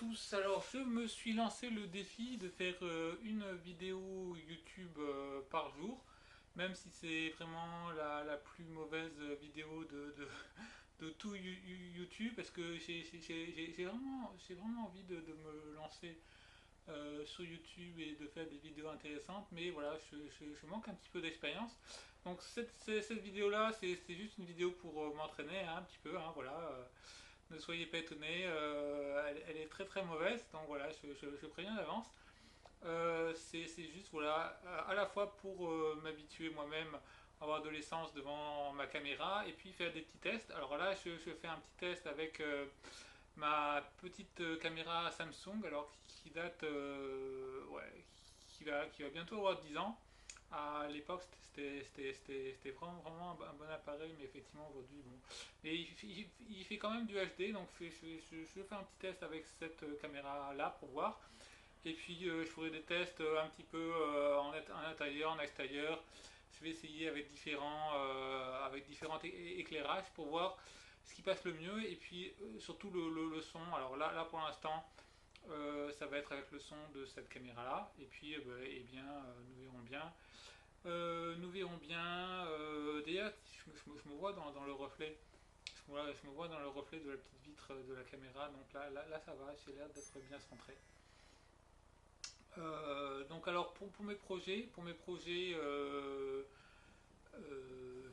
tous, alors je me suis lancé le défi de faire une vidéo YouTube par jour, même si c'est vraiment la plus mauvaise vidéo de tout YouTube, parce que j'ai vraiment envie de me lancer sur YouTube et de faire des vidéos intéressantes, mais voilà, je manque un petit peu d'expérience. Donc cette vidéo-là, c'est juste une vidéo pour m'entraîner hein, un petit peu, hein, voilà. Ne soyez pas étonnés, elle est très très mauvaise, donc voilà, je préviens d'avance. C'est juste voilà, à la fois pour m'habituer moi-même à avoir de l'essence devant ma caméra et puis faire des petits tests. Alors là, je fais un petit test avec ma petite caméra Samsung, alors qui date, ouais, qui va bientôt avoir 10 ans. À l'époque, c'était vraiment un bon appareil, mais effectivement, aujourd'hui, bon. Et il fait quand même du HD, donc je fais un petit test avec cette caméra-là pour voir. Et puis, je ferai des tests un petit peu en intérieur, en extérieur. Je vais essayer avec différents éclairages pour voir ce qui passe le mieux. Et puis, surtout le son. Alors là pour l'instant, ça va être avec le son de cette caméra-là. Et puis, bah, eh bien, nous verrons bien. Nous verrons bien. D'ailleurs, je me vois dans le reflet. Je me vois dans le reflet de la petite vitre de la caméra. Donc là ça va. J'ai l'air d'être bien centré. Donc alors pour mes projets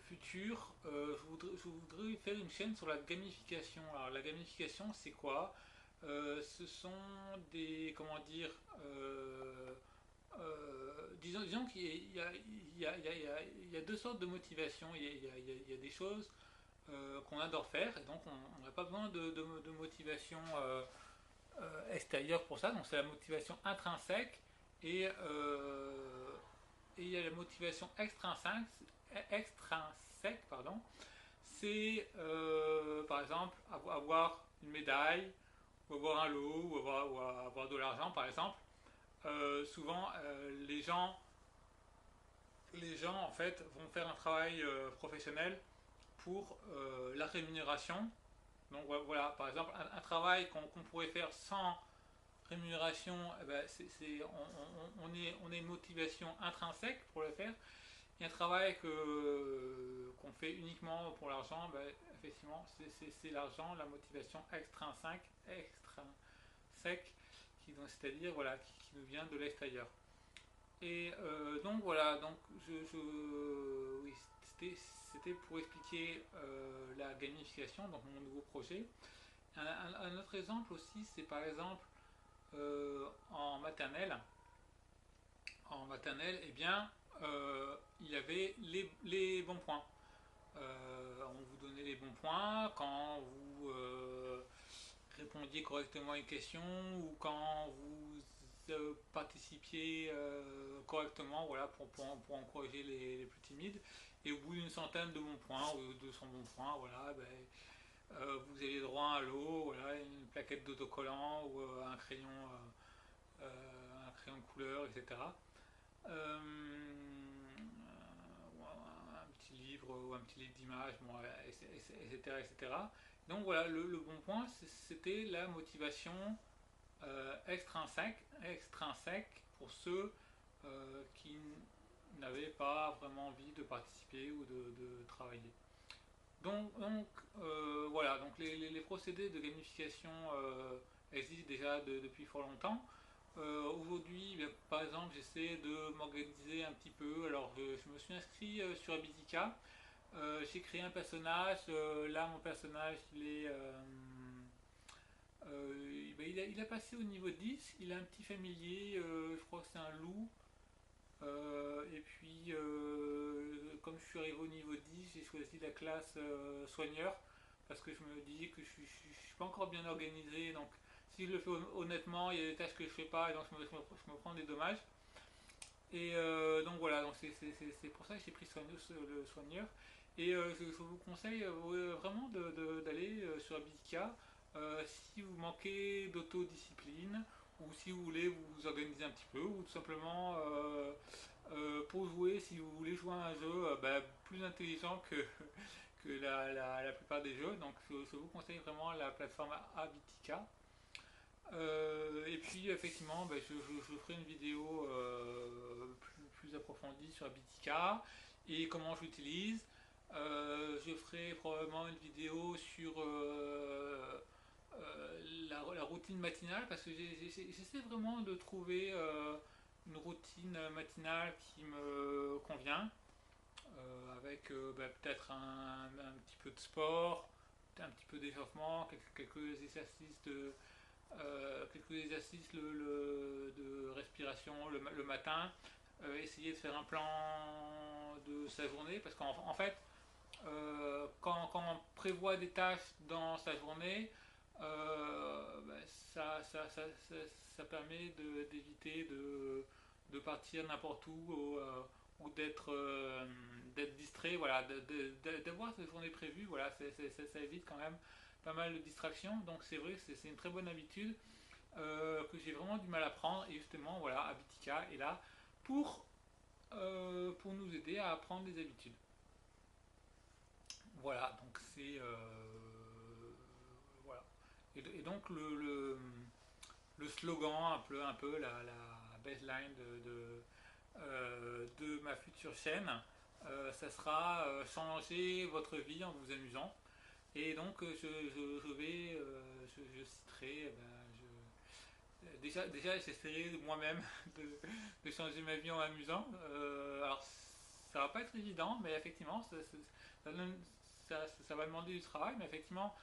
futurs, je voudrais faire une chaîne sur la gamification. Alors la gamification c'est quoi? Ce sont des comment dire disons qu'il y a, il y a- il y a- il y a- il y a deux sortes de motivation. Il y a des choses qu'on adore faire et donc on n'a pas besoin de motivation extérieure pour ça. Donc c'est la motivation intrinsèque et, euh, et il y a la motivation extrinsèque pardon. C'est par exemple avoir une médaille ou avoir un lot ou avoir de l'argent par exemple. Souvent les gens en fait vont faire un travail professionnel pour la rémunération. Donc voilà, par exemple, un travail qu'on pourrait faire sans rémunération, eh ben, on est une motivation intrinsèque pour le faire. Et un travail qu'on fait uniquement pour l'argent, ben, effectivement, c'est l'argent, la motivation extrinsèque, c'est-à-dire voilà, qui nous vient de l'extérieur. Et donc voilà, donc oui, c'était pour expliquer la gamification, donc mon nouveau projet. Un autre exemple aussi, c'est par exemple en maternelle. En maternelle, eh bien, il y avait les bons points. On vous donnait les bons points quand vous répondiez correctement à une question ou quand vous participiez correctement voilà, pour encourager les plus timides. Et au bout d'une centaine de bons points ou 200 bons points, voilà, ben, vous avez droit à un lot, voilà, une plaquette d'autocollant ou un crayon de couleur, etc. Euh, un petit livre ou un petit livre d'images, bon, etc., etc. Donc voilà, le bon point, c'était la motivation extrinsèque pour ceux qui n'avaient pas vraiment envie de participer ou de travailler. Voilà, donc les procédés de gamification existent déjà depuis fort longtemps. Aujourd'hui, par exemple, j'essaie de m'organiser un petit peu. Alors, je me suis inscrit sur Abitica. J'ai créé un personnage. Là, mon personnage, il a passé au niveau 10. Il a un petit familier. Je crois que c'est un loup. Et puis, comme je suis arrivé au niveau 10, j'ai choisi la classe soigneur parce que je me dis que je suis pas encore bien organisé. Donc, si je le fais honnêtement, il y a des tâches que je fais pas et donc je me prends des dommages. Et donc voilà, donc c'est pour ça que j'ai pris le soigneur. Et je vous conseille vraiment d'aller sur Abidika si vous manquez d'autodiscipline ou si vous voulez vous organiser un petit peu ou tout simplement pour jouer, si vous voulez jouer à un jeu bah, plus intelligent que la plupart des jeux. Donc je vous conseille vraiment la plateforme Abitica. Et puis effectivement, ben, je ferai une vidéo plus approfondie sur Bitica et comment je l'utilise. Je ferai probablement une vidéo sur la routine matinale parce que j'essaie vraiment de trouver une routine matinale qui me convient avec bah, peut-être un petit peu de sport, un petit peu d'échauffement, quelques exercices de respiration le matin, essayer de faire un plan de sa journée, parce qu'en fait, quand on prévoit des tâches dans sa journée, bah, ça permet d'éviter de partir n'importe où ou d'être distrait, voilà, d'avoir cette journée prévue, voilà, ça évite quand même pas mal de distractions, donc c'est vrai que c'est une très bonne habitude que j'ai vraiment du mal à prendre, et justement, voilà, Habitica est là pour nous aider à apprendre des habitudes. Voilà, donc c'est. Voilà. Et donc le slogan, un peu la baseline de ma future chaîne, ça sera changer votre vie en vous amusant. Et donc je citerai, déjà j'essaierai moi-même de changer ma vie en m'amusant. Alors ça va pas être évident, mais effectivement ça, ça va demander du travail, mais effectivement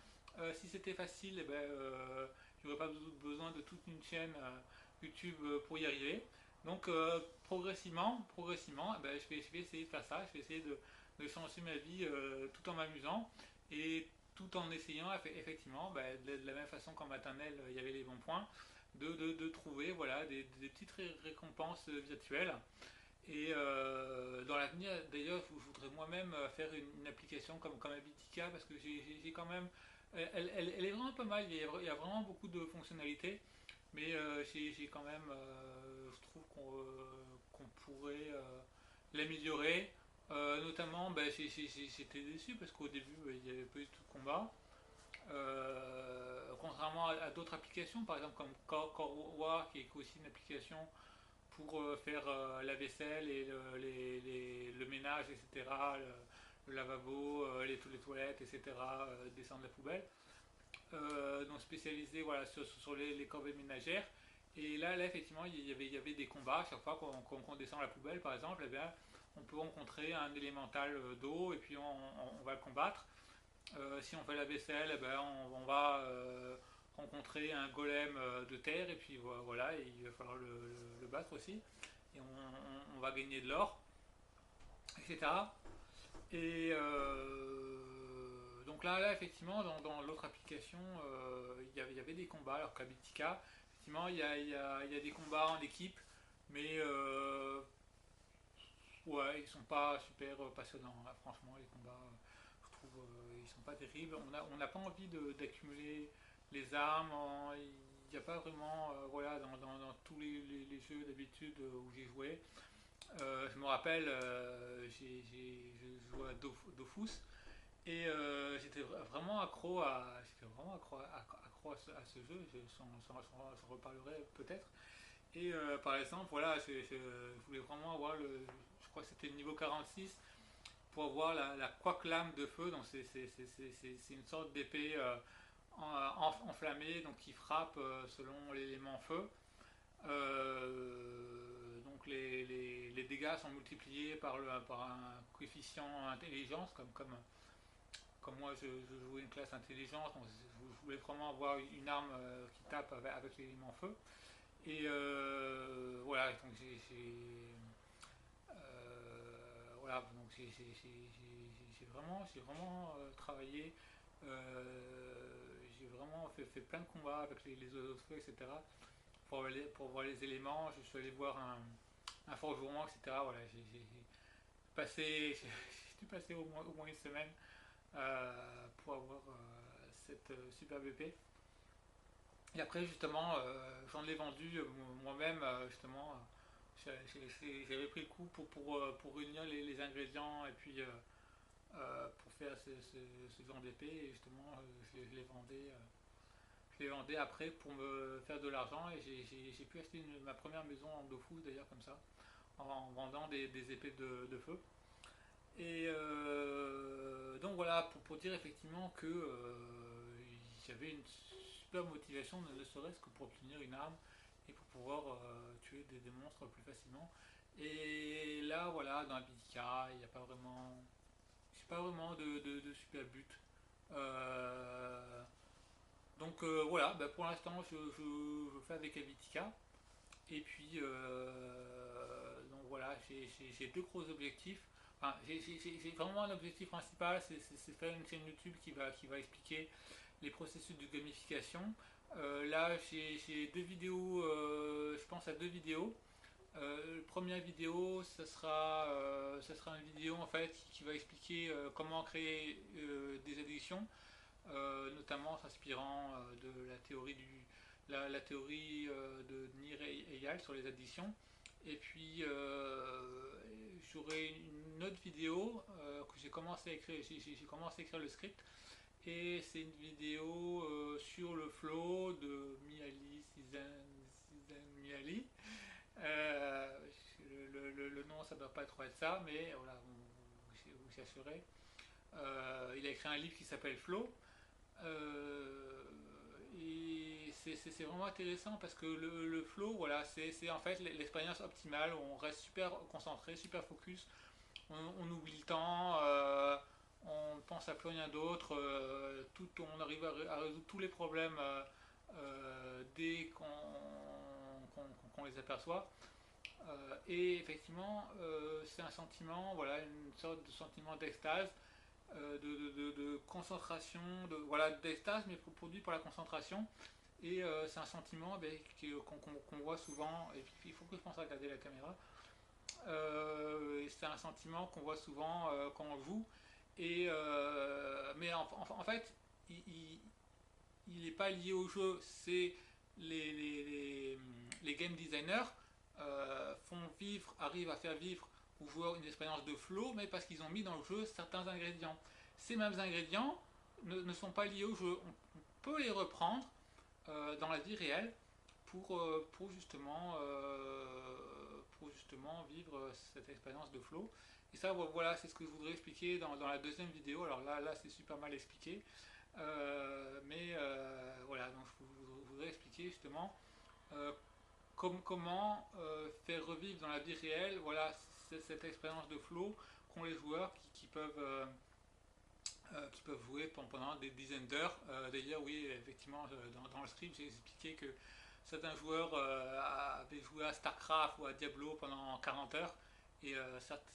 si c'était facile, eh ben, j'aurais pas besoin de toute une chaîne YouTube pour y arriver. Donc progressivement, eh ben, je vais essayer de faire ça, je vais essayer de changer ma vie tout en m'amusant et tout en essayant effectivement, bah, de la même façon qu'en maternelle il y avait les bons points, de trouver voilà, des petites récompenses virtuelles. Et dans l'avenir, d'ailleurs, je voudrais moi-même faire une application comme Habitica parce que j'ai quand même. Elle est vraiment pas mal, il y a vraiment beaucoup de fonctionnalités, mais j'ai quand même. Je trouve qu'on pourrait l'améliorer. Notamment, bah, j'étais déçu parce qu'au début, il n'y avait pas eu tout de combat. Contrairement à d'autres applications, par exemple comme Core qui est aussi une application pour faire la vaisselle et le ménage, etc., le lavabo, les toilettes, etc., descendre la poubelle. Donc spécialisé voilà, sur les corvées ménagères. Et là effectivement, il y avait des combats. À chaque fois qu'on descend la poubelle, par exemple, eh bien, on peut rencontrer un élémental d'eau et puis on va le combattre. Si on fait la vaisselle, eh ben, on va rencontrer un golem de terre et puis voilà, et il va falloir le battre aussi. Et on va gagner de l'or, etc. Et donc là effectivement, dans l'autre application, il y avait des combats, alors qu'à Bitica, effectivement, il y a des combats en équipe, mais ouais, ils sont pas super passionnants, hein, franchement, les combats. Je trouve ils sont pas terribles. On n'a pas envie d'accumuler les armes. Il n'y a pas vraiment, voilà, dans tous les jeux d'habitude où j'ai joué. Je me rappelle, je jouais à Dofus et j'étais vraiment accro à ce jeu. J'en reparlerai peut-être. Et par exemple, voilà, je voulais vraiment avoir je crois que c'était le niveau 46 pour avoir la quaque lame de feu. Donc c'est une sorte d'épée enflammée donc qui frappe selon l'élément feu. Donc les dégâts sont multipliés par un coefficient intelligence comme moi je jouais une classe intelligence, donc je voulais vraiment avoir une arme qui tape avec l'élément feu. Et voilà, donc voilà, donc j'ai vraiment travaillé. J'ai vraiment fait plein de combats avec les oiseaux de feu, etc. Pour voir les éléments. Je suis allé voir un forgeron, etc. Voilà, j'ai dû passer au moins une semaine pour avoir cette superbe épée. Et après, justement, j'en ai vendu moi-même, justement. J'avais pris le coup pour réunir les ingrédients et puis pour faire ce genre d'épée. Et justement, je les vendais Je les vendais après pour me faire de l'argent et j'ai pu acheter ma première maison en Dofus d'ailleurs comme ça, en vendant des épées de feu. Et donc voilà, pour dire effectivement que j'avais une super motivation, ne serait-ce que pour obtenir une arme et pour pouvoir tuer des monstres plus facilement. Et là, voilà, dans BDK, il n'y a pas vraiment, j'ai pas vraiment de super but. Euh, donc voilà, bah, pour l'instant, je fais avec Avitica. Et puis, donc voilà, j'ai deux gros objectifs. Enfin, j'ai vraiment un objectif principal, c'est faire une chaîne YouTube qui va expliquer les processus de gamification. Là, j'ai deux vidéos, je pense à deux vidéos. Première vidéo, ça sera une vidéo en fait qui va expliquer comment créer des addictions, notamment s'inspirant de la théorie la théorie de Nir Eyal sur les addictions. Et puis j'aurai une autre vidéo que j'ai commencé à écrire, j'ai commencé à écrire le script et c'est une vidéo sur le flow de Mihaly Csikszentmihalyi. Euh, le nom ça doit pas trop être ça, mais voilà, vous chercherez. Il a écrit un livre qui s'appelle Flow. Et c'est vraiment intéressant parce que le flow, voilà, c'est en fait l'expérience optimale où on reste super concentré, super focus, on oublie le temps, on pense à plus rien d'autre, on arrive à résoudre tous les problèmes dès qu'on les aperçoit. Et effectivement, c'est un sentiment, voilà, une sorte de sentiment d'extase, de concentration, voilà, d'extase, mais produit par la concentration. Et c'est un sentiment ben, qu'on voit souvent, et puis il faut que je pense à regarder la caméra. C'est un sentiment qu'on voit souvent quand on joue. Et, mais en fait, il n'est pas lié au jeu, c'est les game designers arrivent à faire vivre aux joueurs une expérience de flow, mais parce qu'ils ont mis dans le jeu certains ingrédients. Ces mêmes ingrédients ne sont pas liés au jeu. On peut les reprendre dans la vie réelle pour justement vivre cette expérience de flow. Et ça, voilà, c'est ce que je voudrais expliquer dans la deuxième vidéo. Alors là c'est super mal expliqué. Mais voilà, donc je voudrais expliquer justement euh, comment faire revivre dans la vie réelle voilà, cette expérience de flow qu'ont les joueurs qui peuvent jouer pendant des dizaines d'heures. D'ailleurs, oui, effectivement, dans le script, j'ai expliqué que certains joueurs avaient joué à StarCraft ou à Diablo pendant 40 heures et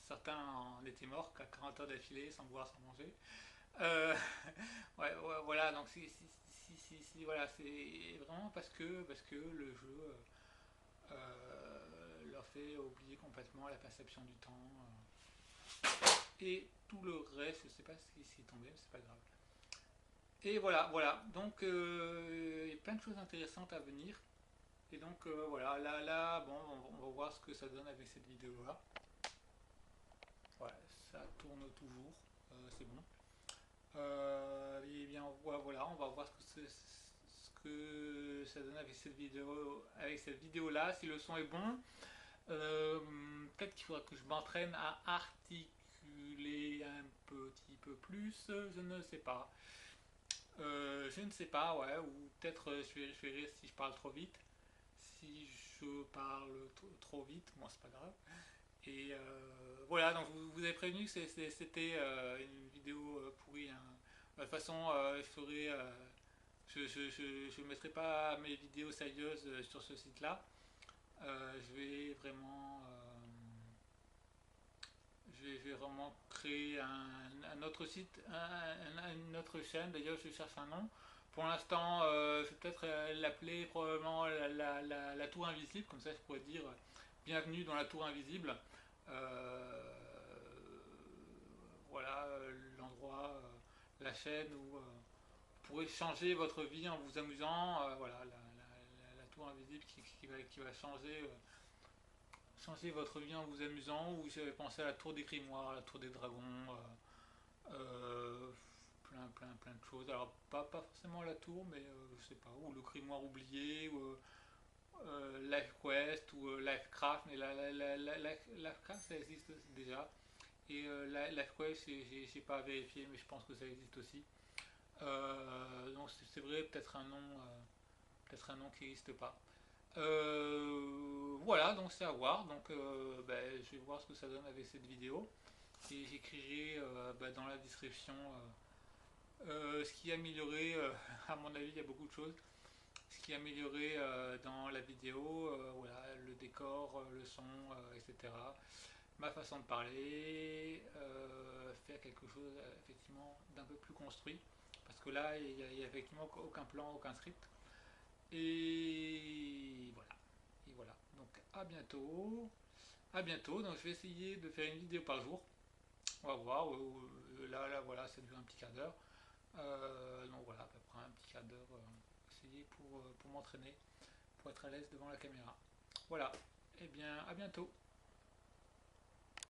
certains en étaient morts 40 heures d'affilée sans boire, sans manger. Euh, ouais, voilà, donc voilà, c'est vraiment parce que le jeu leur fait oublier complètement la perception du temps. Et tout le reste, je sais pas ce qui est tombé, mais c'est pas grave. Et voilà. Donc il y a plein de choses intéressantes à venir. Et donc voilà, là, bon, on va voir ce que ça donne avec cette vidéo-là. Ouais, ça tourne toujours, c'est bon. Et bien voilà, on va voir ce que ça donne avec cette vidéo là, si le son est bon. Euh, Peut-être qu'il faudra que je m'entraîne à articuler un petit peu plus, je ne sais pas. Je ne sais pas, ouais, ou peut-être je verrai si je parle trop vite. Si je parle trop vite, moi c'est pas grave. Et voilà, donc vous avez prévenu que c'était une vidéo pourrie. Hein. De toute façon, je ne mettrai pas mes vidéos sérieuses sur ce site-là. Je vais vraiment je vais vraiment créer un autre site, une autre chaîne. D'ailleurs, je cherche un nom. Pour l'instant, je vais peut-être l'appeler probablement la tour invisible. Comme ça, je pourrais dire bienvenue dans la tour invisible. Euh, voilà l'endroit, la chaîne où vous pourrez changer votre vie en vous amusant. Voilà la tour invisible qui va changer votre vie en vous amusant, ou j'avais pensé à la tour des grimoires, la tour des dragons, euh, plein de choses. Alors pas forcément la tour, mais je sais pas, ou le grimoire oublié, ou Life Quest, ou Lifecraft, mais Lifecraft ça existe déjà. Et Life Quest, j'ai pas vérifié, mais je pense que ça existe aussi. Donc c'est vrai, peut-être un nom qui n'existe pas. Voilà, donc c'est à voir. Donc ben, je vais voir ce que ça donne avec cette vidéo. Et j'écrirai dans la description ce qui est amélioré. À mon avis, il y a beaucoup de choses. Ce qui est amélioré dans la vidéo, voilà, le décor, le son, etc. Ma façon de parler, faire quelque chose effectivement d'un peu plus construit. Parce que là, il n'y a effectivement aucun plan, aucun script. Et voilà. Et voilà. Donc à bientôt. À bientôt. Donc je vais essayer de faire une vidéo par jour. On va voir. Là, voilà, ça dure un petit quart d'heure. Donc voilà, à peu près un petit quart d'heure. Essayer pour m'entraîner, pour être à l'aise devant la caméra. Voilà. Et bien, à bientôt.